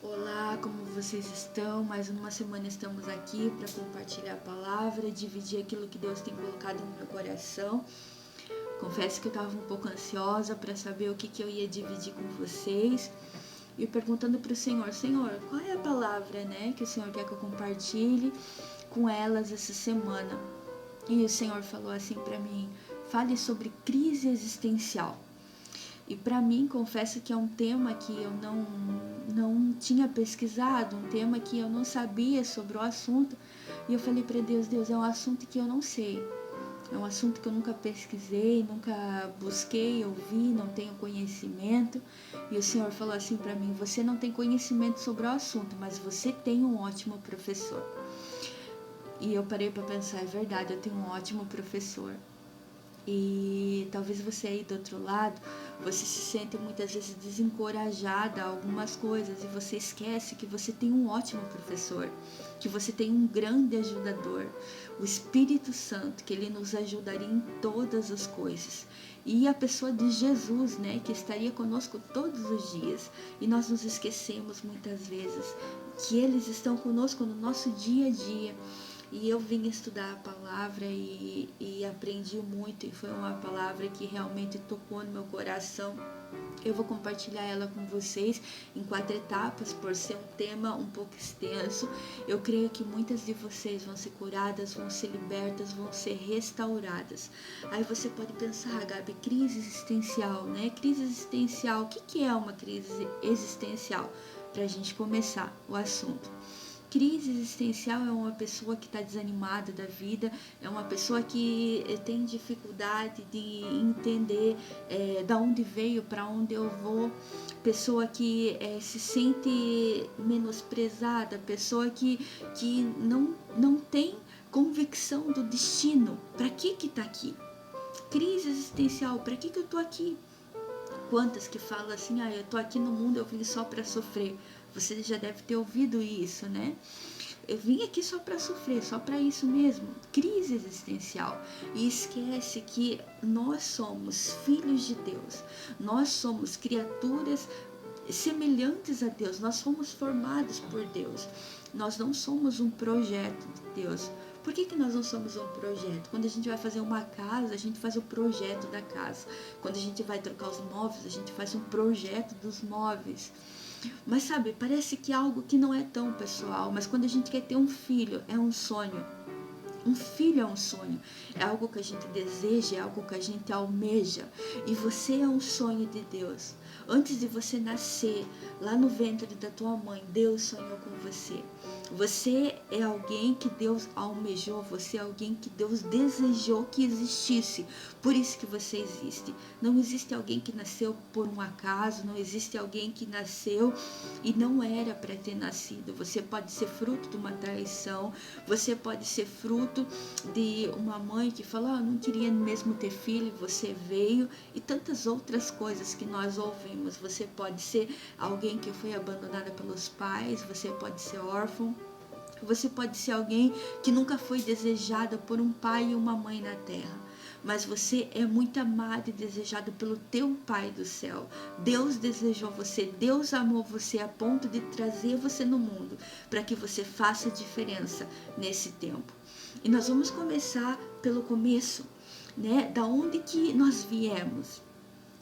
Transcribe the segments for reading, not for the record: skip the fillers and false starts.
Olá, como vocês estão? Mais uma semana estamos aqui para compartilhar a palavra, dividir aquilo que Deus tem colocado no meu coração. Confesso que eu estava um pouco ansiosa para saber o que eu ia dividir com vocês e perguntando para o Senhor, qual é a palavra, que o Senhor quer que eu compartilhe com elas essa semana? E o Senhor falou assim para mim, fale sobre crise existencial. E para mim, confesso que é um tema que eu não tinha pesquisado, um tema que eu não sabia sobre o assunto. E eu falei para Deus, é um assunto que eu não sei. É um assunto que eu nunca pesquisei, nunca busquei, ouvi, não tenho conhecimento. E o Senhor falou assim para mim, você não tem conhecimento sobre o assunto, mas você tem um ótimo professor. E eu parei para pensar, é verdade, eu tenho um ótimo professor. E talvez você aí do outro lado, você se sente muitas vezes desencorajada a algumas coisas e você esquece que você tem um ótimo professor, que você tem um grande ajudador, o Espírito Santo, que ele nos ajudaria em todas as coisas. E a pessoa de Jesus, que estaria conosco todos os dias. E nós nos esquecemos muitas vezes que eles estão conosco no nosso dia a dia. E eu vim estudar a palavra e aprendi muito, e foi uma palavra que realmente tocou no meu coração. Eu vou compartilhar ela com vocês em 4 etapas, por ser um tema um pouco extenso. Eu creio que muitas de vocês vão ser curadas, vão ser libertas, vão ser restauradas. Aí você pode pensar, Gabi, crise existencial, Crise existencial, o que é uma crise existencial? Para a gente começar o assunto. Crise existencial é uma pessoa que está desanimada da vida, é uma pessoa que tem dificuldade de entender da onde veio, para onde eu vou, pessoa que se sente menosprezada, pessoa que não tem convicção do destino. Para que está aqui? Crise existencial, para que eu estou aqui? Quantas que falam assim, eu tô aqui no mundo, eu vim só para sofrer. Você já deve ter ouvido isso, Eu vim aqui só para sofrer, só para isso mesmo. Crise existencial. E esquece que nós somos filhos de Deus. Nós somos criaturas semelhantes a Deus. Nós fomos formados por Deus. Nós não somos um projeto de Deus. Por que nós não somos um projeto? Quando a gente vai fazer uma casa, a gente faz o projeto da casa. Quando a gente vai trocar os móveis, a gente faz um projeto dos móveis. Mas sabe, parece que é algo que não é tão pessoal, mas quando a gente quer ter um filho, é um sonho. Um filho é um sonho, é algo que a gente deseja, é algo que a gente almeja. E você é um sonho de Deus. Antes de você nascer, lá no ventre da tua mãe, Deus sonhou com você. Você é alguém que Deus almejou, você é alguém que Deus desejou que existisse. Por isso que você existe. Não existe alguém que nasceu por um acaso, não existe alguém que nasceu e não era para ter nascido. Você pode ser fruto de uma traição, você pode ser fruto de uma mãe que falou, não queria mesmo ter filho, você veio, e tantas outras coisas que nós ouvimos. Você pode ser alguém que foi abandonada pelos pais, você pode ser órfão, você pode ser alguém que nunca foi desejada por um pai e uma mãe na terra. Mas você é muito amado e desejado pelo teu Pai do céu. Deus desejou você, Deus amou você a ponto de trazer você no mundo para que você faça diferença nesse tempo. E nós vamos começar pelo começo, Da onde que nós viemos.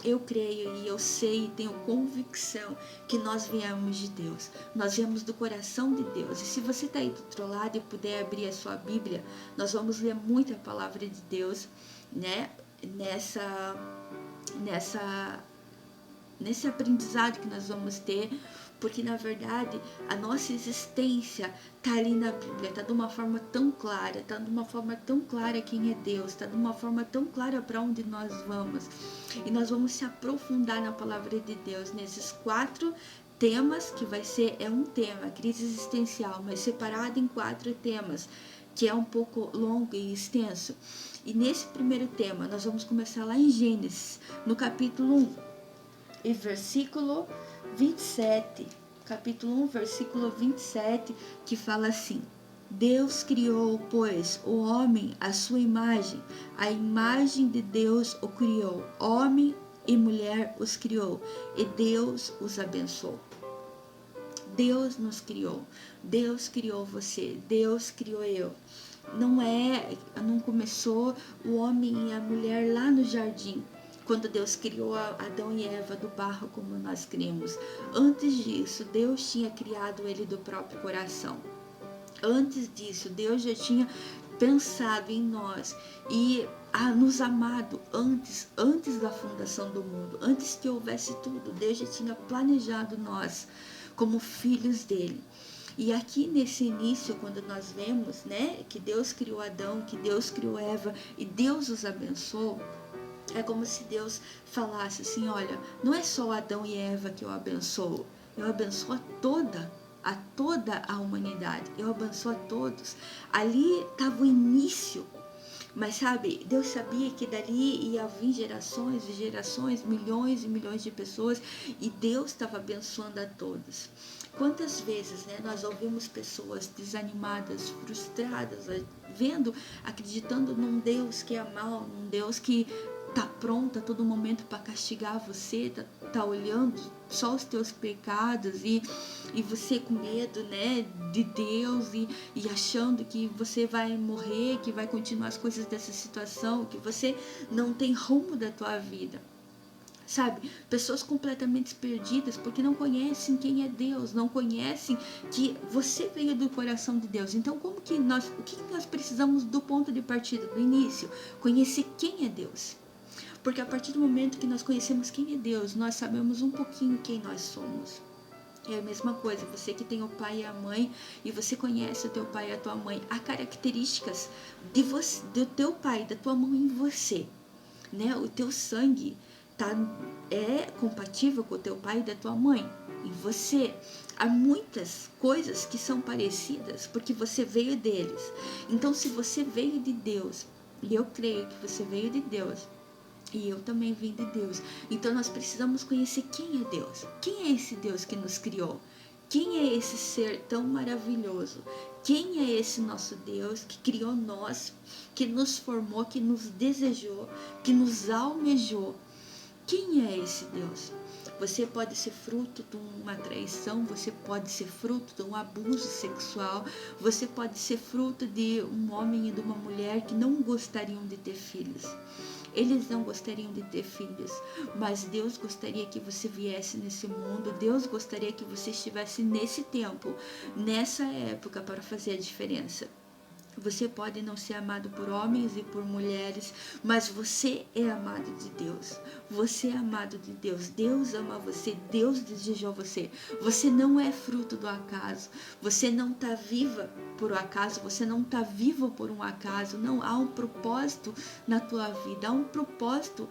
Eu creio e eu sei e tenho convicção que nós viemos de Deus. Nós viemos do coração de Deus. E se você está aí do outro lado e puder abrir a sua Bíblia, nós vamos ler muita palavra de Deus, nesse aprendizado que nós vamos ter, porque na verdade a nossa existência está ali na Bíblia, está de uma forma tão clara, está de uma forma tão clara quem é Deus, está de uma forma tão clara para onde nós vamos. E nós vamos se aprofundar na palavra de Deus, nesses 4 temas, que vai ser, um tema, crise existencial, mas separado em 4 temas, que é um pouco longo e extenso. E nesse primeiro tema, nós vamos começar lá em Gênesis, no capítulo 1. E versículo 27, capítulo 1, versículo 27, que fala assim: Deus criou, pois, o homem à sua imagem, a imagem de Deus o criou, homem e mulher os criou, e Deus os abençoou. Deus nos criou, Deus criou você, Deus criou eu. Não começou o homem e a mulher lá no jardim, quando Deus criou Adão e Eva do barro, como nós cremos. Antes disso, Deus tinha criado ele do próprio coração. Antes disso, Deus já tinha pensado em nós e nos amado antes da fundação do mundo, antes que houvesse tudo. Deus já tinha planejado nós como filhos dele. E aqui nesse início, quando nós vemos, né, que Deus criou Adão, que Deus criou Eva e Deus os abençoou, é como se Deus falasse assim: olha, não é só Adão e Eva que eu abençoo a toda a humanidade, eu abençoo a todos. Ali estava o início, mas sabe, Deus sabia que dali ia vir gerações e gerações, milhões e milhões de pessoas, e Deus estava abençoando a todos. Quantas vezes, né, nós ouvimos pessoas desanimadas, frustradas, acreditando num Deus que é mau, num Deus que tá pronto a todo momento para castigar você, tá olhando só os teus pecados e você com medo, né, de Deus e achando que você vai morrer, que vai continuar as coisas dessa situação, que você não tem rumo da tua vida. Sabe, pessoas completamente perdidas porque não conhecem quem é Deus, não conhecem que você veio do coração de Deus. Então, o que nós precisamos do ponto de partida, do início? Conhecer quem é Deus. Porque a partir do momento que nós conhecemos quem é Deus, nós sabemos um pouquinho quem nós somos. É a mesma coisa, você que tem o pai e a mãe, e você conhece o teu pai e a tua mãe, há características do teu pai, da tua mãe em você, né? O teu sangue é compatível com o teu pai e da tua mãe em você. Há muitas coisas que são parecidas porque você veio deles. Então, se você veio de Deus, e eu creio que você veio de Deus, e eu também vim de Deus, então nós precisamos conhecer quem é Deus. Quem é esse Deus que nos criou? Quem é esse ser tão maravilhoso? Quem é esse nosso Deus que criou nós, que nos formou, que nos desejou, que nos almejou? Quem é esse Deus? Você pode ser fruto de uma traição, você pode ser fruto de um abuso sexual, você pode ser fruto de um homem e de uma mulher que não gostariam de ter filhos. Eles não gostariam de ter filhos, mas Deus gostaria que você viesse nesse mundo, Deus gostaria que você estivesse nesse tempo, nessa época, para fazer a diferença. Você pode não ser amado por homens e por mulheres, mas você é amado de Deus. Você é amado de Deus. Deus ama você. Deus desejou você. Você não é fruto do acaso. Você não está viva por um acaso. Você não está vivo por um acaso. Não, há um propósito na tua vida. Há um propósito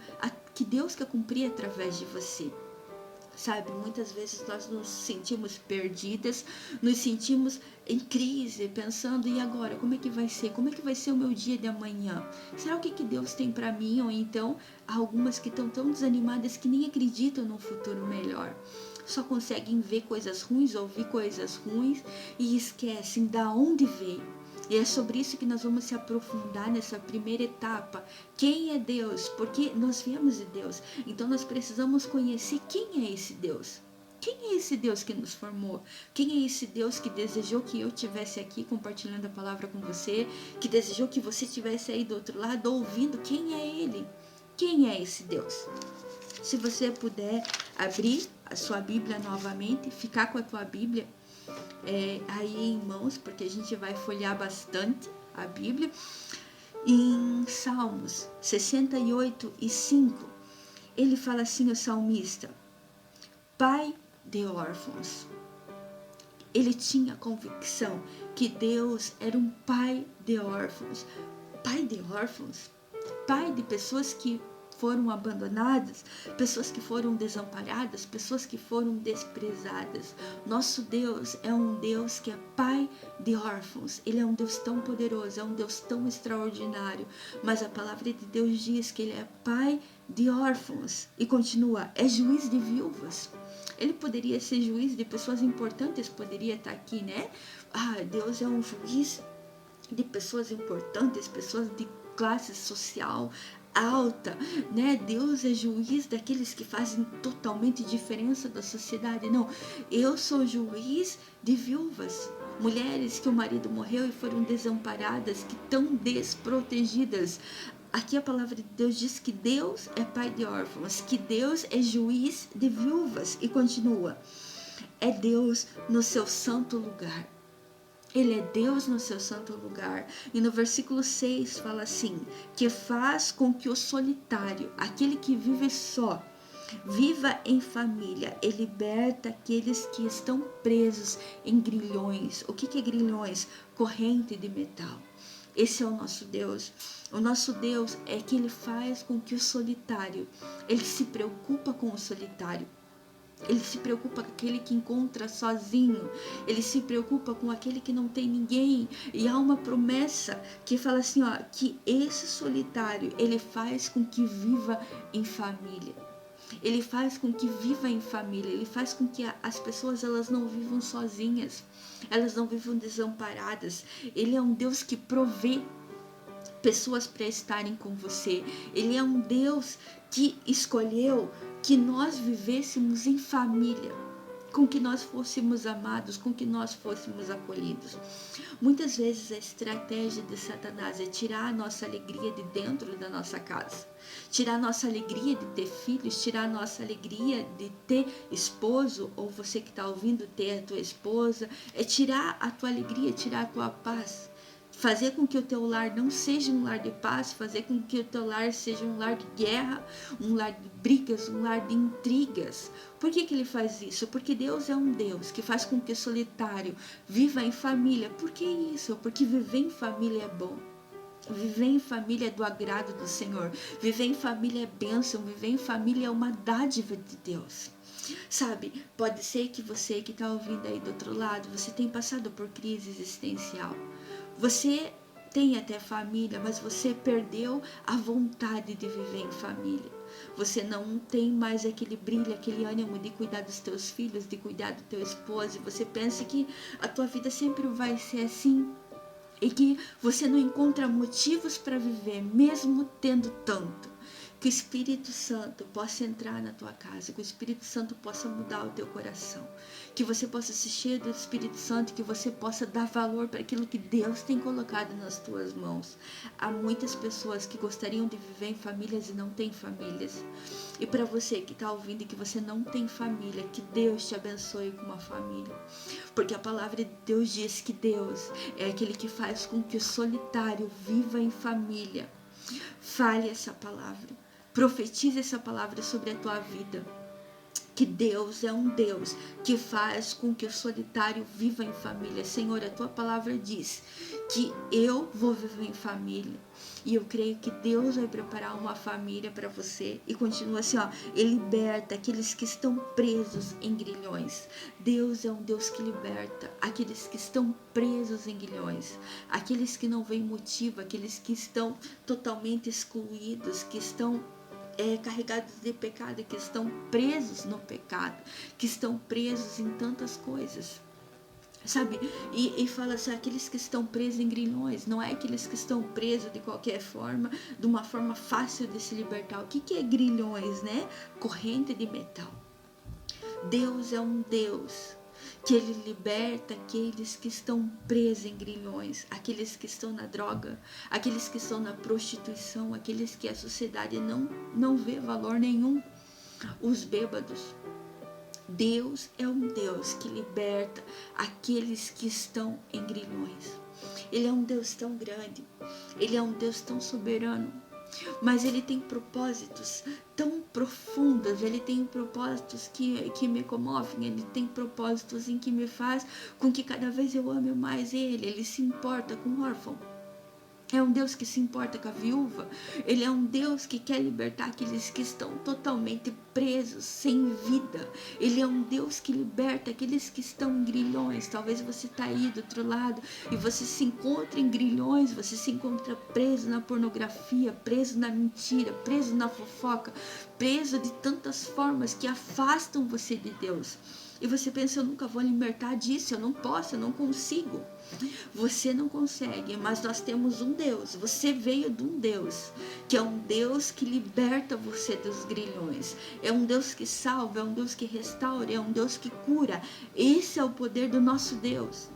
que Deus quer cumprir através de você. Sabe, muitas vezes nós nos sentimos perdidas, nos sentimos em crise, pensando: e agora, como é que vai ser? Como é que vai ser o meu dia de amanhã? Será o que Deus tem para mim? Ou então, há algumas que estão tão desanimadas que nem acreditam num futuro melhor. Só conseguem ver coisas ruins, ouvir coisas ruins e esquecem da onde veio. E é sobre isso que nós vamos se aprofundar nessa primeira etapa. Quem é Deus? Porque nós viemos de Deus. Então nós precisamos conhecer quem é esse Deus. Quem é esse Deus que nos formou? Quem é esse Deus que desejou que eu estivesse aqui compartilhando a palavra com você? Que desejou que você estivesse aí do outro lado ouvindo? Quem é Ele? Quem é esse Deus? Se você puder abrir a sua Bíblia novamente, ficar com a tua Bíblia aí em mãos, porque a gente vai folhear bastante a Bíblia. Em Salmos 68:5, ele fala assim, o salmista: Pai de órfãos. Ele tinha convicção que Deus era um pai de órfãos. Pai de órfãos? Pai de pessoas que foram abandonadas, pessoas que foram desamparadas, pessoas que foram desprezadas. Nosso Deus é um Deus que é pai de órfãos. Ele é um Deus tão poderoso, é um Deus tão extraordinário. Mas a palavra de Deus diz que Ele é pai de órfãos. E continua, é juiz de viúvas. Ele poderia ser juiz de pessoas importantes, poderia estar aqui, né? Deus é um juiz de pessoas importantes, pessoas de classe social alta, né? Deus é juiz daqueles que fazem totalmente diferença da sociedade. Não, eu sou juiz de viúvas, mulheres que o marido morreu e foram desamparadas, que estão desprotegidas. Aqui a palavra de Deus diz que Deus é pai de órfãos, que Deus é juiz de viúvas, e continua: é Deus no seu santo lugar. Ele é Deus no seu santo lugar. E no versículo 6 fala assim: que faz com que o solitário, aquele que vive só, viva em família, e liberta aqueles que estão presos em grilhões. O que é grilhões? Corrente de metal. Esse é o nosso Deus. O nosso Deus é que ele faz com que o solitário, ele se preocupa com o solitário. Ele se preocupa com aquele que encontra sozinho. Ele se preocupa com aquele que não tem ninguém. E há uma promessa que fala assim, ó, que esse solitário, ele faz com que viva em família. Ele faz com que viva em família. Ele faz com que as pessoas, elas não vivam sozinhas. Elas não vivam desamparadas. Ele é um Deus que provê pessoas para estarem com você. Ele é um Deus que escolheu que nós vivêssemos em família, com que nós fôssemos amados, com que nós fôssemos acolhidos. Muitas vezes a estratégia de Satanás é tirar a nossa alegria de dentro da nossa casa, tirar a nossa alegria de ter filhos, tirar a nossa alegria de ter esposo, ou você que está ouvindo ter a tua esposa, é tirar a tua alegria, tirar a tua paz. Fazer com que o teu lar não seja um lar de paz, fazer com que o teu lar seja um lar de guerra, um lar de brigas, um lar de intrigas. Por que ele faz isso? Porque Deus é um Deus que faz com que o solitário viva em família. Por que isso? Porque viver em família é bom. Viver em família é do agrado do Senhor. Viver em família é bênção. Viver em família é uma dádiva de Deus. Sabe, pode ser que você que está ouvindo aí do outro lado, você tem passado por crise existencial. Você tem até família, mas você perdeu a vontade de viver em família. Você não tem mais aquele brilho, aquele ânimo de cuidar dos teus filhos, de cuidar do teu esposo. E você pensa que a tua vida sempre vai ser assim. E que você não encontra motivos para viver, mesmo tendo tanto. Que o Espírito Santo possa entrar na tua casa, que o Espírito Santo possa mudar o teu coração, que você possa se encher do Espírito Santo, que você possa dar valor para aquilo que Deus tem colocado nas tuas mãos. Há muitas pessoas que gostariam de viver em famílias e não têm famílias. E para você que está ouvindo e que você não tem família, que Deus te abençoe com uma família. Porque a palavra de Deus diz que Deus é aquele que faz com que o solitário viva em família. Fale essa palavra. Profetize essa palavra sobre a tua vida. Que Deus é um Deus que faz com que o solitário viva em família. Senhor, a tua palavra diz que eu vou viver em família. E eu creio que Deus vai preparar uma família para você. E continua assim, ó, ele liberta aqueles que estão presos em grilhões. Deus é um Deus que liberta aqueles que estão presos em grilhões. Aqueles que não veem motivo, aqueles que estão totalmente excluídos, que estão carregados de pecado, que estão presos no pecado, que estão presos em tantas coisas. Sabe, e fala assim, aqueles que estão presos em grilhões, não é aqueles que estão presos de qualquer forma, de uma forma fácil de se libertar. O que é grilhões, né? Corrente de metal. Deus é um Deus que ele liberta aqueles que estão presos em grilhões, aqueles que estão na droga, aqueles que estão na prostituição, aqueles que a sociedade não vê valor nenhum, os bêbados. Deus é um Deus que liberta aqueles que estão em grilhões. Ele é um Deus tão grande, ele é um Deus tão soberano, mas ele tem propósitos tão profundos, ele tem propósitos que me comovem, ele tem propósitos em que me faz com que cada vez eu ame mais ele se importa com o órfão. É um Deus que se importa com a viúva. Ele é um Deus que quer libertar aqueles que estão totalmente presos, sem vida. Ele é um Deus que liberta aqueles que estão em grilhões. Talvez você está aí do outro lado e você se encontra em grilhões, você se encontra preso na pornografia, preso na mentira, preso na fofoca, preso de tantas formas que afastam você de Deus. E você pensa, eu nunca vou libertar disso, eu não posso, eu não consigo. Você não consegue, mas nós temos um Deus. Você veio de um Deus, que é um Deus que liberta você dos grilhões. É um Deus que salva, é um Deus que restaura, é um Deus que cura. Esse é o poder do nosso Deus.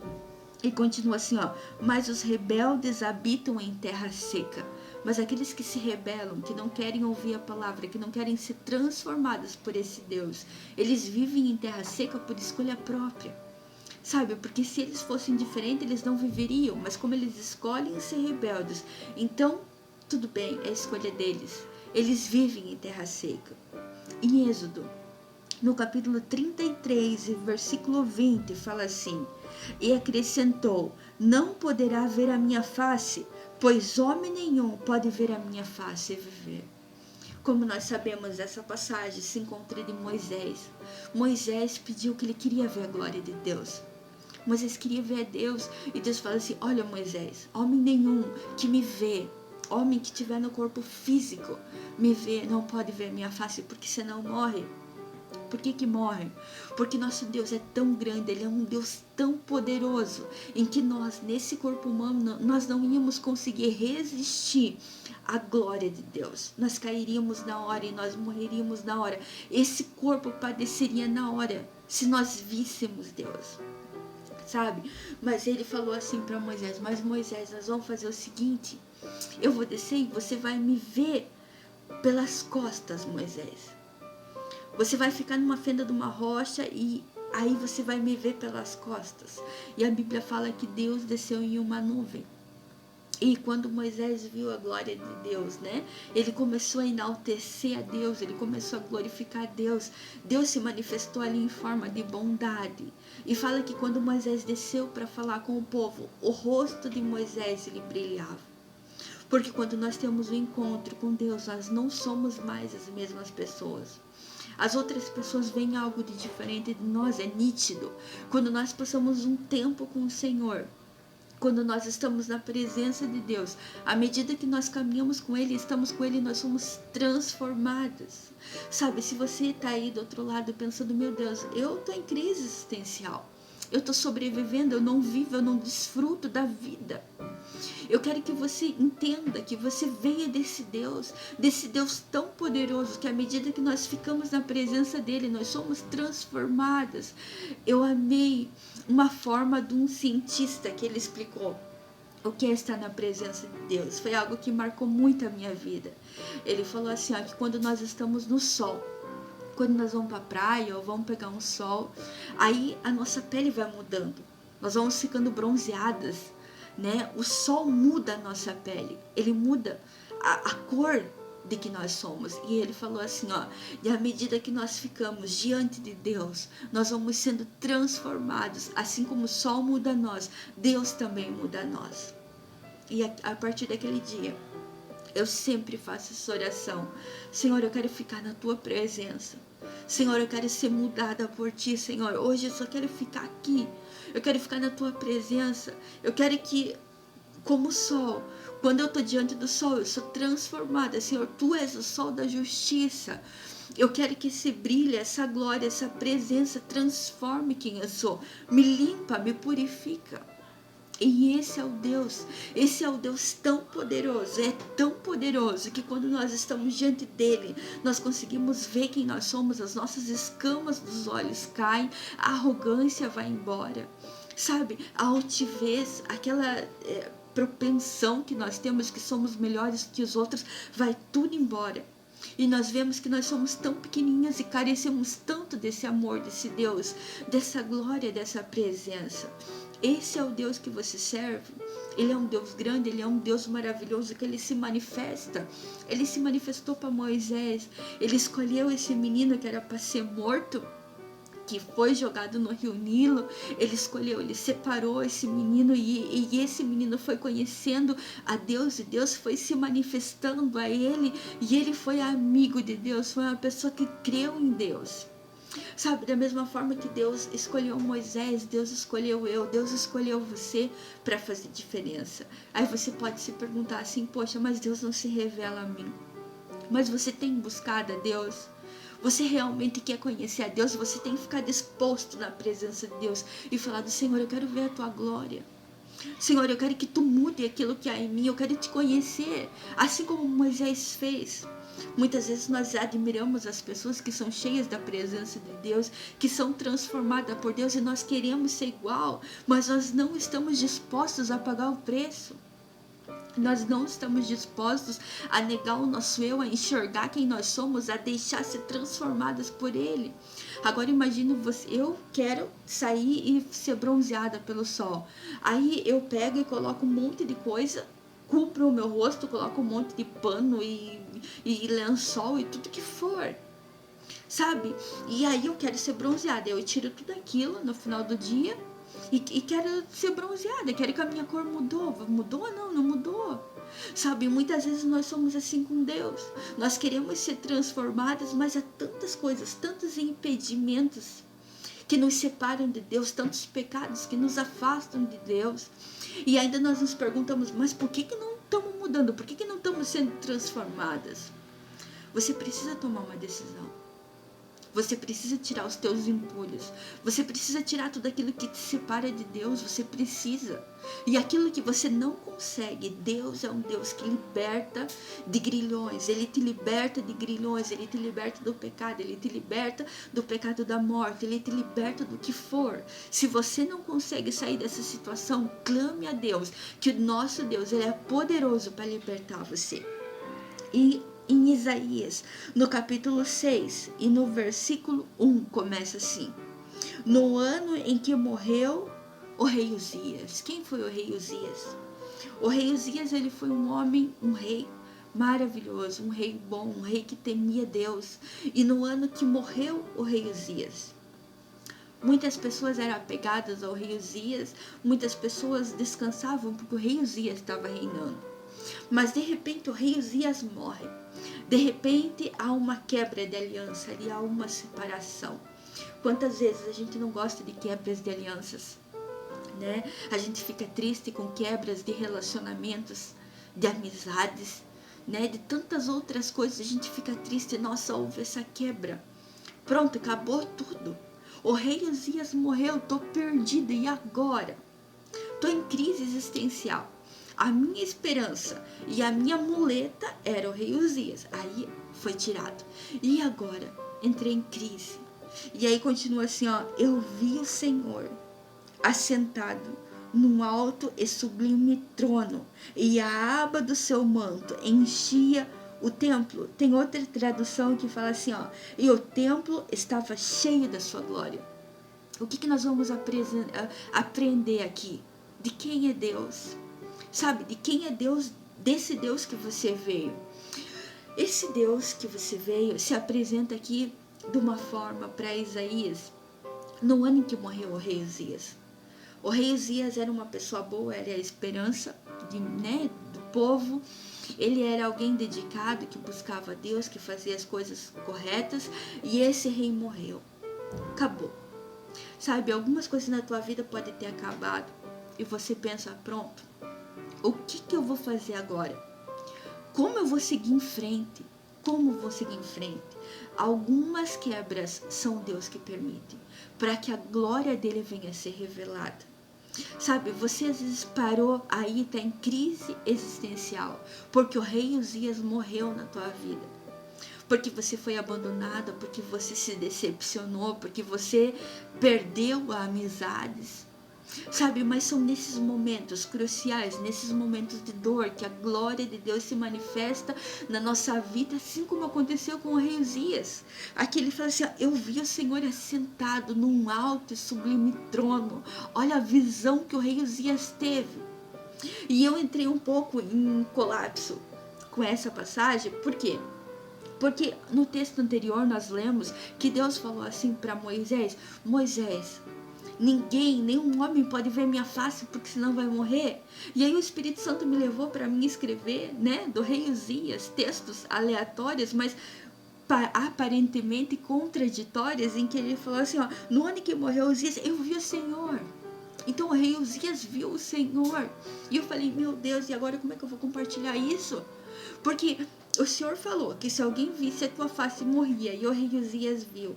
E continua assim, ó. Mas os rebeldes habitam em terra seca. Mas aqueles que se rebelam, que não querem ouvir a palavra, que não querem ser transformados por esse Deus, eles vivem em terra seca por escolha própria. Sabe, porque se eles fossem diferentes, eles não viveriam. Mas como eles escolhem ser rebeldes, então, tudo bem, é a escolha deles. Eles vivem em terra seca. Em Êxodo, no capítulo 33, versículo 20, fala assim: e acrescentou, não poderá ver a minha face, pois homem nenhum pode ver a minha face e viver. Como nós sabemos, essa passagem se encontra de Moisés. Moisés pediu que ele queria ver a glória de Deus. Moisés queria ver a Deus, e Deus fala assim, olha Moisés, homem nenhum que me vê, homem que estiver no corpo físico, me vê, não pode ver a minha face, porque senão morre. Por que morre? Porque nosso Deus é tão grande, Ele é um Deus tão poderoso, em que nós, nesse corpo humano, nós não íamos conseguir resistir à glória de Deus. Nós cairíamos na hora e nós morreríamos na hora. Esse corpo padeceria na hora, se nós víssemos Deus. Sabe? Mas ele falou assim para Moisés, mas Moisés, nós vamos fazer o seguinte, eu vou descer e você vai me ver pelas costas, Moisés. Você vai ficar numa fenda de uma rocha e aí você vai me ver pelas costas. E a Bíblia fala que Deus desceu em uma nuvem. E quando Moisés viu a glória de Deus, né? Ele começou a enaltecer a Deus, ele começou a glorificar a Deus. Deus se manifestou ali em forma de bondade. E fala que quando Moisés desceu para falar com o povo, o rosto de Moisés ele brilhava. Porque quando nós temos um encontro com Deus, nós não somos mais as mesmas pessoas. As outras pessoas veem algo de diferente de nós, é nítido. Quando nós passamos um tempo com o Senhor, quando nós estamos na presença de Deus, à medida que nós caminhamos com Ele, estamos com Ele, nós somos transformadas. Sabe, se você está aí do outro lado pensando, meu Deus, eu estou em crise existencial, eu estou sobrevivendo, eu não vivo, eu não desfruto da vida. Eu quero que você entenda, que você venha desse Deus tão poderoso, que à medida que nós ficamos na presença dele, nós somos transformadas. Eu amei uma forma de um cientista que ele explicou o que é estar na presença de Deus. Foi algo que marcou muito a minha vida. Ele falou assim, ó, que quando nós estamos no sol, quando nós vamos para a praia ou vamos pegar um sol, aí a nossa pele vai mudando, nós vamos ficando bronzeadas, né? O sol muda a nossa pele, ele muda a cor de que nós somos. E ele falou assim, ó, e à medida que nós ficamos diante de Deus, nós vamos sendo transformados, assim como o sol muda nós, Deus também muda nós. E a partir daquele dia, eu sempre faço essa oração, Senhor, eu quero ficar na tua presença, Senhor, eu quero ser mudada por ti, Senhor, hoje eu só quero ficar aqui, eu quero ficar na tua presença, eu quero que, como o sol, quando eu estou diante do sol, eu sou transformada, Senhor, tu és o sol da justiça, eu quero que esse brilho, essa glória, essa presença transforme quem eu sou, me limpa, me purifica. E esse é o Deus tão poderoso, é tão poderoso que quando nós estamos diante dele, nós conseguimos ver quem nós somos, as nossas escamas dos olhos caem, a arrogância vai embora, sabe? A altivez, aquela propensão que nós temos, que somos melhores que os outros, vai tudo embora. E nós vemos que nós somos tão pequenininhas e carecemos tanto desse amor, desse Deus, dessa glória, dessa presença. Esse é o Deus que você serve. Ele é um Deus grande, ele é um Deus maravilhoso, que ele se manifesta. Ele se manifestou para Moisés. Ele escolheu esse menino que era para ser morto, que foi jogado no rio Nilo. Ele escolheu, ele separou esse menino e esse menino foi conhecendo a Deus, e Deus foi se manifestando a ele, e ele foi amigo de Deus, foi uma pessoa que creu em Deus. Sabe, da mesma forma que Deus escolheu Moisés, Deus escolheu eu, Deus escolheu você para fazer diferença. Aí você pode se perguntar assim, poxa, mas Deus não se revela a mim. Mas você tem buscado a Deus? Você realmente quer conhecer a Deus? Você tem que ficar disposto na presença de Deus e falar do Senhor, eu quero ver a tua glória. Senhor, eu quero que tu mude aquilo que há em mim, eu quero te conhecer, assim como Moisés fez. Muitas vezes nós admiramos as pessoas que são cheias da presença de Deus, que são transformadas por Deus, e nós queremos ser igual, mas nós não estamos dispostos a pagar o preço. Nós não estamos dispostos a negar o nosso eu, a enxergar quem nós somos, a deixar ser transformadas por Ele. Agora imagine você, eu quero sair e ser bronzeada pelo sol. Aí eu pego e coloco um monte de coisa, cubro o meu rosto, coloco um monte de pano e lençol e tudo que for. Sabe? E aí eu quero ser bronzeada. Eu tiro tudo aquilo no final do dia e quero ser bronzeada. Quero que a minha cor mudou. Mudou? Não mudou. Sabe? Muitas vezes nós somos assim com Deus. Nós queremos ser transformadas, mas há tantas coisas, tantos impedimentos que nos separam de Deus, tantos pecados que nos afastam de Deus. E ainda nós nos perguntamos, mas por que não estamos mudando? Por que não estamos sendo transformadas? Você precisa tomar uma decisão. Você precisa tirar os teus entulhos. Você precisa tirar tudo aquilo que te separa de Deus. Você precisa. E aquilo que você não consegue, Deus é um Deus que liberta de grilhões. Ele te liberta de grilhões. Ele te liberta do pecado. Ele te liberta do pecado da morte. Ele te liberta do que for. Se você não consegue sair dessa situação, clame a Deus. Que o nosso Deus, Ele é poderoso para libertar você. E em Isaías, no capítulo 6 e no versículo 1, começa assim: no ano em que morreu o rei Uzias. Quem foi o rei Uzias? O rei Uzias, ele foi um homem, um rei maravilhoso, um rei bom, um rei que temia Deus. E no ano que morreu o rei Uzias, muitas pessoas eram apegadas ao rei Uzias, muitas pessoas descansavam porque o rei Uzias estava reinando. Mas de repente o rei Uzias morre. De repente há uma quebra de aliança, ali há uma separação. Quantas vezes a gente não gosta de quebras de alianças, né? A gente fica triste com quebras de relacionamentos, de amizades, né? De tantas outras coisas a gente fica triste. Nossa, houve essa quebra. Pronto, acabou tudo. O rei Uzias morreu, tô perdida, e agora? Tô em crise existencial. A minha esperança e a minha muleta era o rei Uzias. Aí foi tirado. E agora? Entrei em crise. E aí continua assim, ó. Eu vi o Senhor assentado num alto e sublime trono, e a aba do seu manto enchia o templo. Tem outra tradução que fala assim, ó. E o templo estava cheio da sua glória. O que nós vamos aprender aqui? De quem é Deus? Sabe, de quem é Deus, desse Deus que você veio. Esse Deus que você veio se apresenta aqui de uma forma para Isaías, no ano em que morreu o rei Uzias. O rei Uzias era uma pessoa boa, era a esperança do povo. Ele era alguém dedicado, que buscava a Deus, que fazia as coisas corretas. E esse rei morreu. Acabou. Sabe, algumas coisas na tua vida podem ter acabado. E você pensa, pronto. O que eu vou fazer agora? Como eu vou seguir em frente? Como vou seguir em frente? Algumas quebras são Deus que permite, para que a glória dele venha a ser revelada. Sabe, você às vezes parou aí, está em crise existencial, porque o rei Uzias morreu na tua vida. Porque você foi abandonada, porque você se decepcionou, porque você perdeu amizades. Sabe, mas são nesses momentos cruciais, nesses momentos de dor, que a glória de Deus se manifesta na nossa vida, assim como aconteceu com o rei Uzias. Aqui ele fala assim, ó, eu vi o Senhor assentado num alto e sublime trono. Olha a visão que o rei Uzias teve. E eu entrei um pouco em colapso com essa passagem, por quê? Porque no texto anterior nós lemos que Deus falou assim para Moisés, Moisés, nenhum homem pode ver minha face, porque senão vai morrer. E aí o Espírito Santo me levou para mim escrever, né, do rei Uzias, textos aleatórios, mas aparentemente contraditórios, em que ele falou assim, ó, no ano que morreu Uzias, eu vi o Senhor. Então o rei Uzias viu o Senhor. E eu falei, meu Deus, e agora como é que eu vou compartilhar isso? Porque o Senhor falou que se alguém visse a tua face morria, e o rei Uzias viu.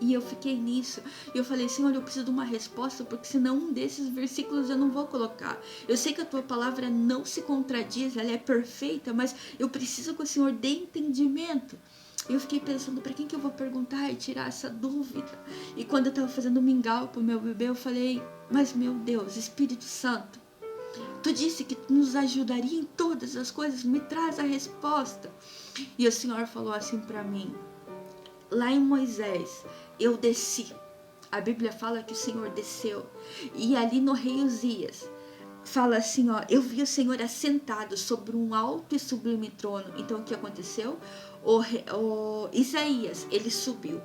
E eu fiquei nisso, e eu falei, Senhor, eu preciso de uma resposta, porque senão um desses versículos eu não vou colocar. Eu sei que a tua palavra não se contradiz, ela é perfeita, mas eu preciso que o Senhor dê entendimento. Eu fiquei pensando, para quem que eu vou perguntar e tirar essa dúvida? E quando eu estava fazendo mingau pro meu bebê, eu falei, mas meu Deus, Espírito Santo, tu disse que nos ajudaria em todas as coisas, me traz a resposta. E o Senhor falou assim para mim, lá em Moisés, eu desci. A Bíblia fala que o Senhor desceu. E ali no rei Uzias, fala assim, ó, eu vi o Senhor assentado sobre um alto e sublime trono. Então o que aconteceu? O Isaías, ele subiu.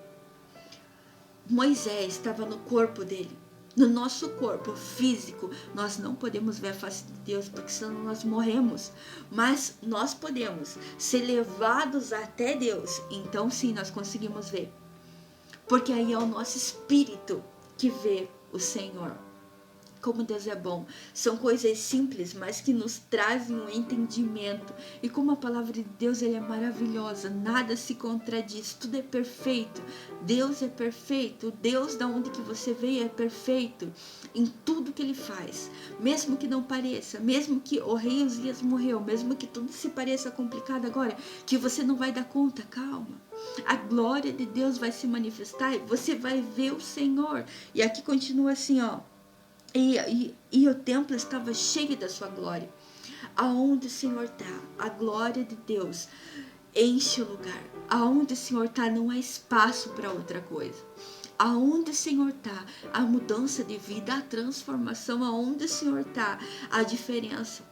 Moisés estava no corpo dele. No nosso corpo físico, nós não podemos ver a face de Deus, porque senão nós morremos. Mas nós podemos ser levados até Deus. Então sim, nós conseguimos ver. Porque aí é o nosso espírito que vê o Senhor. Como Deus é bom. São coisas simples, mas que nos trazem um entendimento. E como a palavra de Deus ela é maravilhosa. Nada se contradiz. Tudo é perfeito. Deus é perfeito. Deus da onde que você veio é perfeito. Em tudo que Ele faz. Mesmo que não pareça. Mesmo que o rei Uzias morreu. Mesmo que tudo se pareça complicado agora. Que você não vai dar conta. Calma. A glória de Deus vai se manifestar. E você vai ver o Senhor. E aqui continua assim, ó. E o templo estava cheio da sua glória. Aonde o Senhor está, a glória de Deus enche o lugar. Aonde o Senhor está, não há espaço para outra coisa. Aonde o Senhor está, a mudança de vida, a transformação. Aonde o Senhor está, a diferença.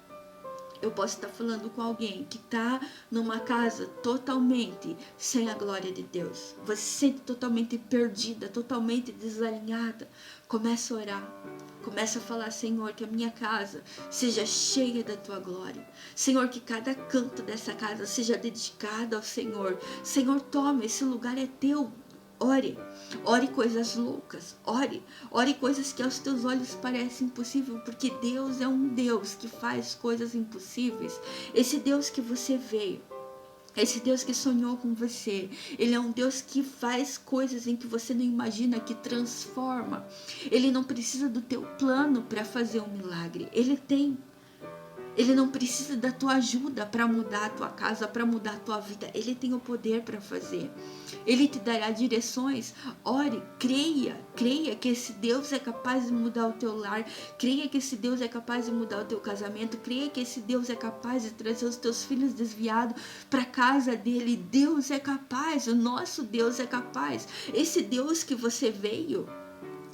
Eu posso estar falando com alguém que está numa casa totalmente sem a glória de Deus. Você se sente totalmente perdida, totalmente desalinhada. Começa a orar. Começa a falar, Senhor, que a minha casa seja cheia da Tua glória. Senhor, que cada canto dessa casa seja dedicado ao Senhor. Senhor, toma, esse lugar é Teu. Ore, ore coisas loucas, ore coisas que aos teus olhos parecem impossível, porque Deus é um Deus que faz coisas impossíveis. Esse Deus que você veio, esse Deus que sonhou com você, Ele é um Deus que faz coisas em que você não imagina, que transforma. Ele não precisa do teu plano para fazer um milagre, Ele tem. Ele não precisa da tua ajuda para mudar a tua casa, para mudar a tua vida. Ele tem o poder para fazer. Ele te dará direções. Ore, creia que esse Deus é capaz de mudar o teu lar. Creia que esse Deus é capaz de mudar o teu casamento. Creia que esse Deus é capaz de trazer os teus filhos desviados para a casa dele. Deus é capaz, o nosso Deus é capaz. Esse Deus que você veio,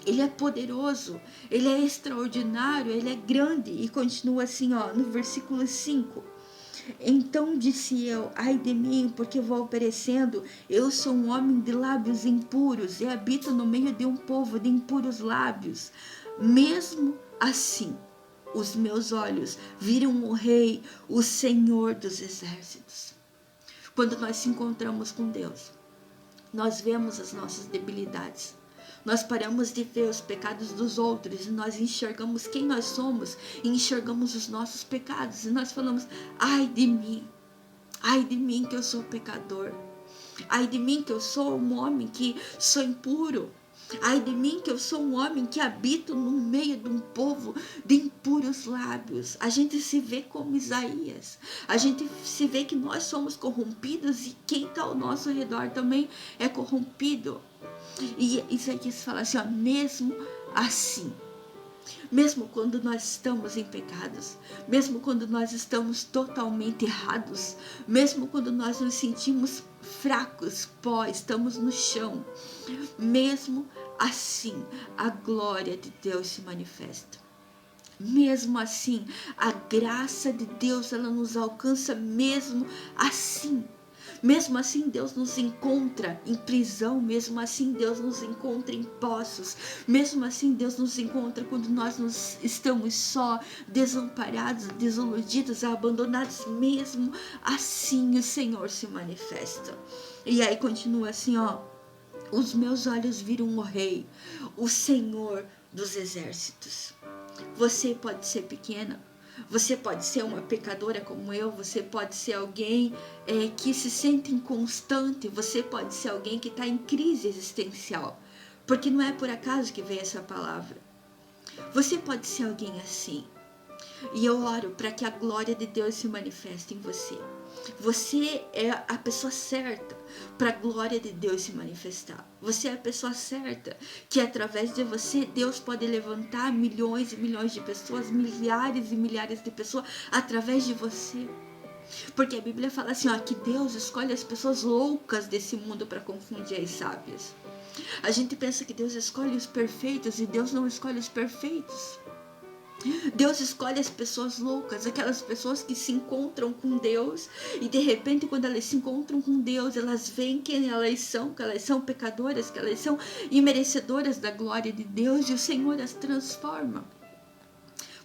Ele é poderoso, Ele é extraordinário, Ele é grande. E continua assim, ó, no versículo 5. Então disse eu, ai de mim, porque vou perecendo. Eu sou um homem de lábios impuros e habito no meio de um povo de impuros lábios. Mesmo assim, os meus olhos viram o Rei, o Senhor dos exércitos. Quando nós se encontramos com Deus, nós vemos as nossas debilidades. Nós paramos de ver os pecados dos outros e nós enxergamos quem nós somos e enxergamos os nossos pecados. E nós falamos, ai de mim que eu sou pecador. Ai de mim que eu sou um homem que sou impuro. Ai de mim que eu sou um homem que habito no meio de um povo de impuros lábios. A gente se vê como Isaías. A gente se vê que nós somos corrompidos e quem está ao nosso redor também é corrompido. E Isaías fala assim, ó, mesmo assim, mesmo quando nós estamos em pecados, mesmo quando nós estamos totalmente errados, mesmo quando nós nos sentimos fracos, pó, estamos no chão, mesmo assim, a glória de Deus se manifesta. Mesmo assim, a graça de Deus, ela nos alcança mesmo assim. Mesmo assim, Deus nos encontra em prisão. Mesmo assim, Deus nos encontra em poços. Mesmo assim, Deus nos encontra quando nós estamos só, desamparados, desiludidos, abandonados. Mesmo assim, o Senhor se manifesta. E aí continua assim, ó. Os meus olhos viram o Rei, o Senhor dos exércitos. Você pode ser pequena. Você pode ser uma pecadora como eu, você pode ser alguém que se sente inconstante, você pode ser alguém que está em crise existencial, porque não é por acaso que veio essa palavra. Você pode ser alguém assim, e eu oro para que a glória de Deus se manifeste em você. Você é a pessoa certa para a glória de Deus se manifestar. Você é a pessoa certa que através de você Deus pode levantar milhões e milhões de pessoas, milhares e milhares de pessoas através de você. Porque a Bíblia fala assim, ó, que Deus escolhe as pessoas loucas desse mundo para confundir as sábias. A gente pensa que Deus escolhe os perfeitos e Deus não escolhe os perfeitos. Deus escolhe as pessoas loucas, aquelas pessoas que se encontram com Deus e de repente quando elas se encontram com Deus, elas veem quem elas são, que elas são pecadoras, que elas são imerecedoras da glória de Deus, e o Senhor as transforma.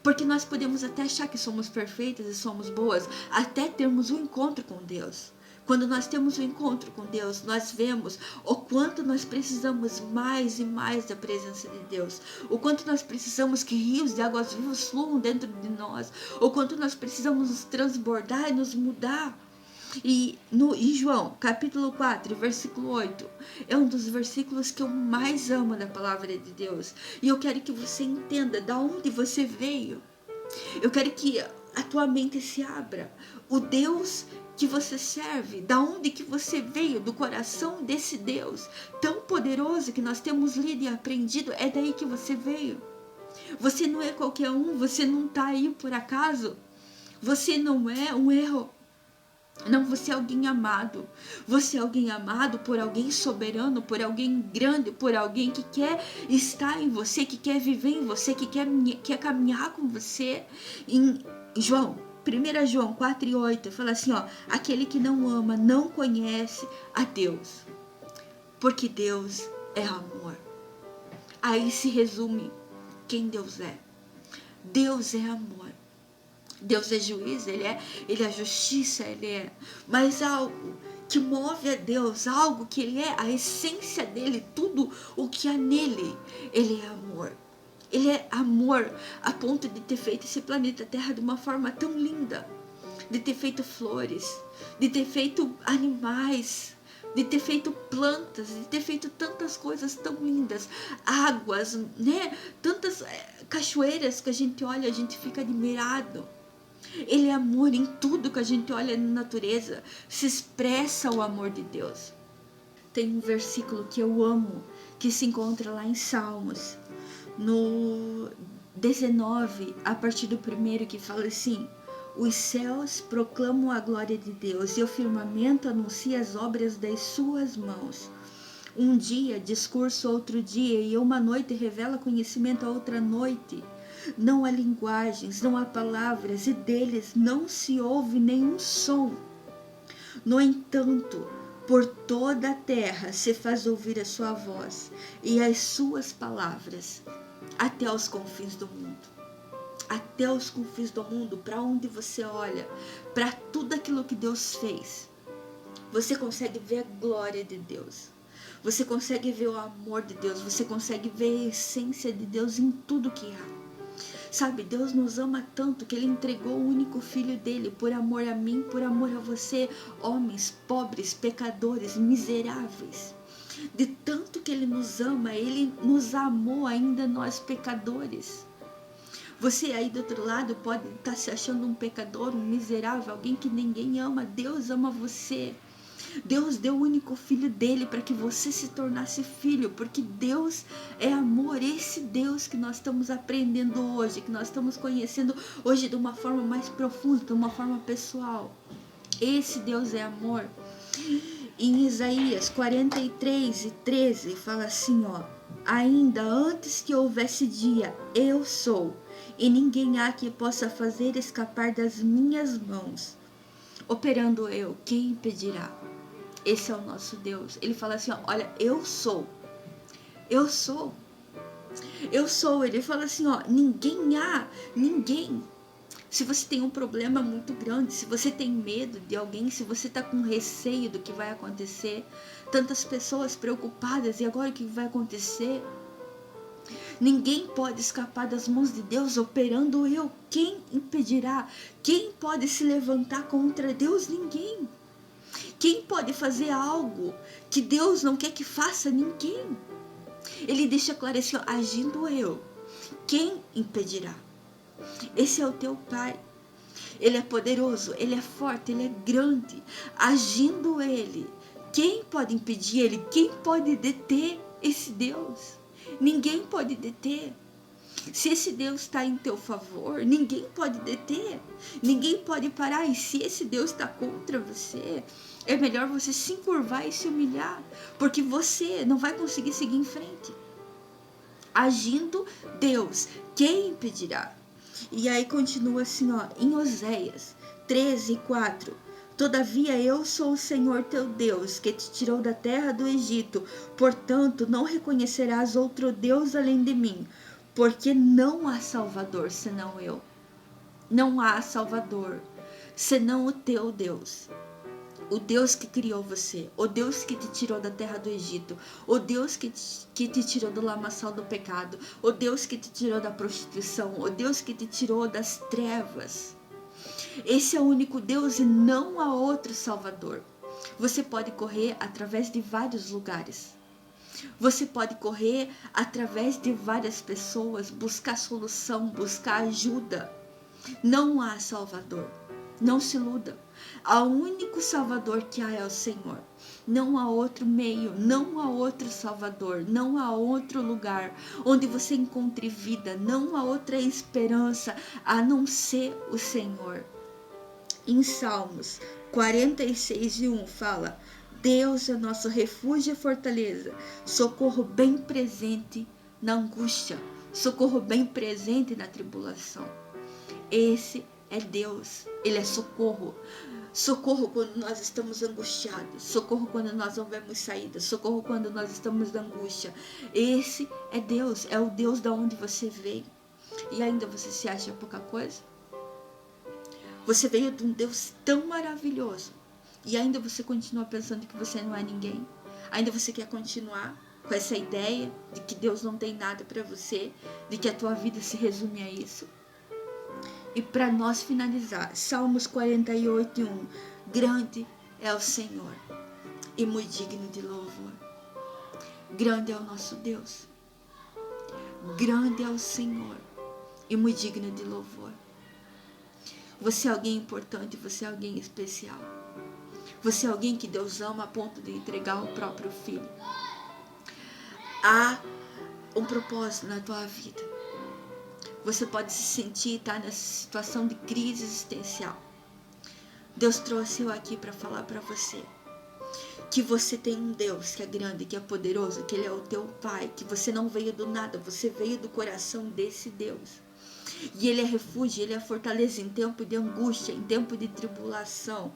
Porque nós podemos até achar que somos perfeitas e somos boas, até termos um encontro com Deus. Quando nós temos um encontro com Deus, nós vemos o quanto nós precisamos mais e mais da presença de Deus. O quanto nós precisamos que rios de águas vivas fluam dentro de nós. O quanto nós precisamos nos transbordar e nos mudar. E em João, capítulo 4, versículo 8, é um dos versículos que eu mais amo da palavra de Deus. E eu quero que você entenda de onde você veio. Eu quero que a tua mente se abra. O Deus que você serve, da onde que você veio, do coração desse Deus tão poderoso que nós temos lido e aprendido, é daí que você veio. Você não é qualquer um, você não está aí por acaso, você não é um erro. Não, você é alguém amado. Você é alguém amado por alguém soberano, por alguém grande, por alguém que quer estar em você, que quer viver em você, que quer caminhar com você. Em João, 1 João 4:8, fala assim, ó, aquele que não ama não conhece a Deus, porque Deus é amor. Aí se resume quem Deus é. Deus é amor. Deus é juiz, ele é justiça, ele é. Mas algo que move a Deus, algo que ele é, a essência dele, tudo o que há nele, ele é amor. Ele é amor a ponto de ter feito esse planeta Terra de uma forma tão linda, de ter feito flores, de ter feito animais, de ter feito plantas, de ter feito tantas coisas tão lindas, águas, né? Tantas cachoeiras que a gente olha, a gente fica admirado. Ele é amor em tudo que a gente olha na natureza, se expressa o amor de Deus. Tem um versículo que eu amo, que se encontra lá em Salmos, no 19, a partir do 1, que fala assim: os céus proclamam a glória de Deus e o firmamento anuncia as obras das suas mãos. Um dia discurso outro dia, e uma noite revela conhecimento a outra noite. Não há linguagens, não há palavras, e deles não se ouve nenhum som. No entanto, por toda a terra se faz ouvir a sua voz e as suas palavras até os confins do mundo. Até os confins do mundo, para onde você olha, para tudo aquilo que Deus fez, você consegue ver a glória de Deus. Você consegue ver o amor de Deus, você consegue ver a essência de Deus em tudo que há. Sabe, Deus nos ama tanto que Ele entregou o único Filho dele por amor a mim, por amor a você, homens, pobres, pecadores, miseráveis. De tanto que Ele nos ama, Ele nos amou ainda nós pecadores. Você aí do outro lado pode estar se achando um pecador, um miserável, alguém que ninguém ama. Deus ama você. Deus deu o único filho dele para que você se tornasse filho, porque Deus é amor. Esse Deus que nós estamos aprendendo hoje, que nós estamos conhecendo hoje de uma forma mais profunda, de uma forma pessoal. Esse Deus é amor. Em Isaías 43:13 fala assim, ó: ainda antes que houvesse dia, eu sou, e ninguém há que possa fazer escapar das minhas mãos. Operando eu, quem impedirá? Esse é o nosso Deus. Ele fala assim, ó, olha, eu sou. Eu sou. Eu sou. Ele fala assim, ó, ninguém há, ninguém. Se você tem um problema muito grande, se você tem medo de alguém, se você está com receio do que vai acontecer, tantas pessoas preocupadas, e agora o que vai acontecer? Ninguém pode escapar das mãos de Deus operando eu. Quem impedirá? Quem pode se levantar contra Deus? Ninguém. Quem pode fazer algo que Deus não quer que faça? Ninguém. Ele deixa claro assim, agindo eu. Quem impedirá? Esse é o teu Pai. Ele é poderoso, Ele é forte, Ele é grande. Agindo Ele, quem pode impedir Ele? Quem pode deter esse Deus? Ninguém pode deter. Se esse Deus está em teu favor, ninguém pode deter. Ninguém pode parar. E se esse Deus está contra você, é melhor você se encurvar e se humilhar, porque você não vai conseguir seguir em frente. Agindo Deus, quem impedirá? E aí continua assim, em Oséias 13:4. Todavia eu sou o Senhor teu Deus, que te tirou da terra do Egito. Portanto, não reconhecerás outro Deus além de mim, porque não há Salvador senão eu. Não há Salvador senão o teu Deus. O Deus que criou você, o Deus que te tirou da terra do Egito, o Deus que te tirou do lamaçal do pecado, o Deus que te tirou da prostituição, o Deus que te tirou das trevas. Esse é o único Deus e não há outro Salvador. Você pode correr através de vários lugares. Você pode correr através de várias pessoas, buscar solução, buscar ajuda. Não há Salvador. Não se iluda. O único Salvador que há é o Senhor. Não há outro meio, não há outro Salvador, não há outro lugar onde você encontre vida, não há outra esperança a não ser o Senhor. Em Salmos 46:1 fala: Deus é nosso refúgio e fortaleza, socorro bem presente na angústia, socorro bem presente na tribulação. Esse é Deus, Ele é socorro. Socorro quando nós estamos angustiados, socorro quando nós não vemos saída, socorro quando nós estamos na angústia. Esse é Deus, é o Deus da onde você veio. E ainda você se acha pouca coisa? Você veio de um Deus tão maravilhoso e ainda você continua pensando que você não é ninguém? Ainda você quer continuar com essa ideia de que Deus não tem nada para você, de que a tua vida se resume a isso? E para nós finalizar, Salmos 48:1. Grande é o Senhor e muito digno de louvor. Grande é o nosso Deus. Grande é o Senhor e muito digno de louvor. Você é alguém importante, você é alguém especial. Você é alguém que Deus ama a ponto de entregar o próprio Filho. Há um propósito na tua vida. Você pode se sentir estar nessa situação de crise existencial. Deus trouxe eu aqui para falar para você que você tem um Deus que é grande, que é poderoso, que Ele é o teu Pai, que você não veio do nada, você veio do coração desse Deus. E Ele é refúgio, Ele é fortaleza em tempo de angústia, em tempo de tribulação.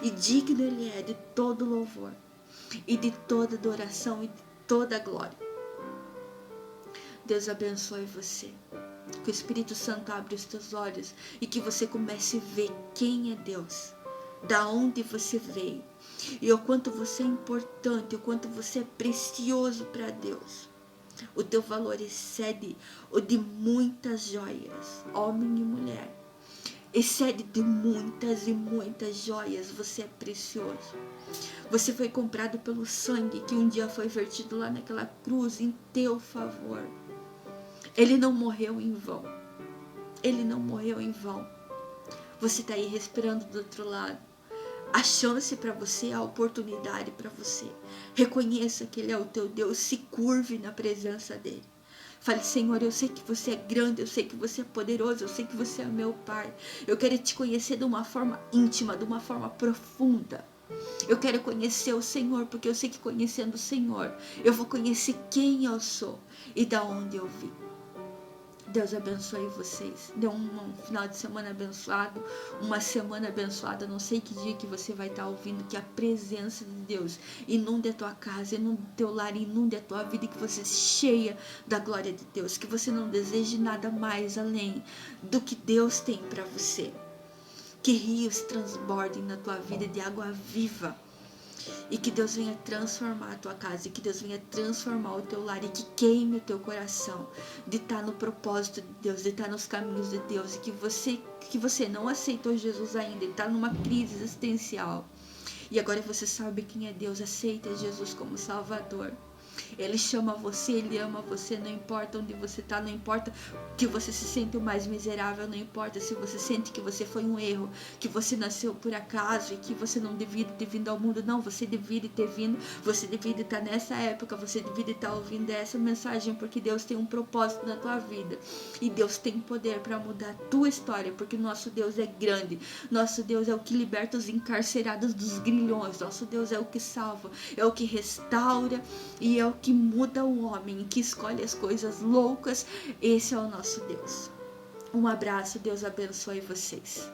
E digno Ele é de todo louvor, e de toda adoração, e de toda glória. Deus abençoe você. Que o Espírito Santo abra os teus olhos e que você comece a ver quem é Deus, da onde você veio e o quanto você é importante, o quanto você é precioso para Deus. O teu valor excede o de muitas joias, homem e mulher. Excede de muitas e muitas joias. Você é precioso. Você foi comprado pelo sangue que um dia foi vertido lá naquela cruz em teu favor. Ele não morreu em vão. Ele não morreu em vão. Você está aí respirando do outro lado. A chance para você, a oportunidade para você. Reconheça que Ele é o teu Deus. Se curve na presença dEle. Fale: Senhor, eu sei que você é grande, eu sei que você é poderoso, eu sei que você é meu Pai. Eu quero te conhecer de uma forma íntima, de uma forma profunda. Eu quero conhecer o Senhor, porque eu sei que conhecendo o Senhor, eu vou conhecer quem eu sou e da onde eu vim. Deus abençoe vocês. Dê um final de semana abençoado, uma semana abençoada. Não sei que dia que você vai estar ouvindo, que a presença de Deus inunde a tua casa, inunde o teu lar, inunde a tua vida, que você seja cheia da glória de Deus, que você não deseje nada mais além do que Deus tem para você. Que rios transbordem na tua vida de água viva. E que Deus venha transformar a tua casa, e que Deus venha transformar o teu lar, e que queime o teu coração de estar no propósito de Deus, de estar nos caminhos de Deus, e que você não aceitou Jesus ainda, e está numa crise existencial. E agora você sabe quem é Deus, aceita Jesus como Salvador. Ele chama você, Ele ama você, não importa onde você está, não importa que você se sente o mais miserável, não importa se você sente que você foi um erro, que você nasceu por acaso e que você não devia ter vindo ao mundo. Não, você devia ter vindo, você devia estar nessa época, você devia estar ouvindo essa mensagem, porque Deus tem um propósito na tua vida. E Deus tem poder para mudar a tua história, porque nosso Deus é grande, nosso Deus é o que liberta os encarcerados dos grilhões, nosso Deus é o que salva, é o que restaura e é o que muda o homem, que escolhe as coisas loucas. Esse é o nosso Deus. Um abraço, Deus abençoe vocês.